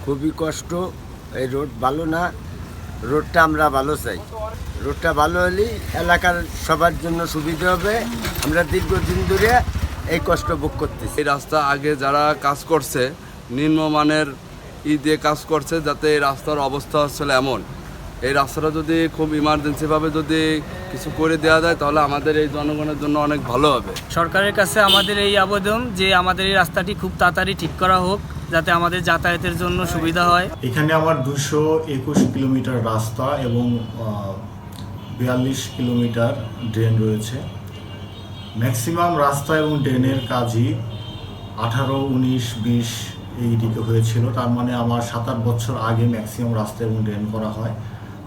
খুবই কষ্ট। এই রোড ভালো না, রোডটা আমরা ভালো চাই। রোডটা ভালো হলেই এলাকার সবার জন্য সুবিধা হবে। আমরা দীর্ঘদিন ধরে এই কষ্ট ভোগ করতেছি। এই রাস্তা আগে যারা কাজ করছে নিম্নমানের দিয়ে কাজ করছে, যাতে এই রাস্তার অবস্থা হচ্ছিল এমন। এই রাস্তাটা যদি খুব ইমার্জেন্সিভাবে যদি কিছু করে দেওয়া যায় তাহলে আমাদের এই জনগণের জন্য অনেক ভালো হবে। সরকারের কাছে আমাদের এই আবেদন যে আমাদের এই রাস্তাটি খুব তাড়াতাড়ি ঠিক করা হোক, যাতে আমাদের যাতায়াতের জন্য সুবিধা হয়। এখানে আমার 221 কিলোমিটার রাস্তা এবং 42 কিলোমিটার ড্রেন রয়েছে। ম্যাক্সিমাম রাস্তা এবং ড্রেনের কাজই 18, 19, 20 এই দিকে হয়েছিল। তার মানে আমার 7-8 বছর আগে ম্যাক্সিমাম রাস্তা এবং ড্রেন করা হয়,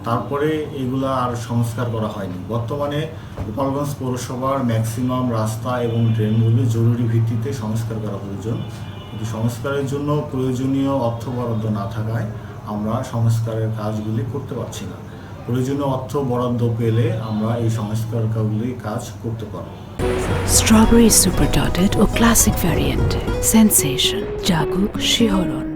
তারপরে এগুলো আর সংস্কার করা হয়নি। বর্তমানে গোপালগঞ্জ পৌরসভার ম্যাক্সিমাম রাস্তা এবং ড্রেনগুলি জরুরি ভিত্তিতে সংস্কার করা প্রয়োজন, কিন্তু সংস্কারের জন্য প্রয়োজনীয় অর্থ বরাদ্দ না থাকায় আমরা সংস্কারের কাজগুলি করতে পারছি না। প্রয়োজনীয় অর্থ বরাদ্দ পেলে আমরা এই সংস্কার কাজ করতে পারব। স্ট্রবেরি সুপার ডটেড ও ক্লাসিক ভ্যারিয়েন্টে সেন্সেশন জাগুক শিহরণ।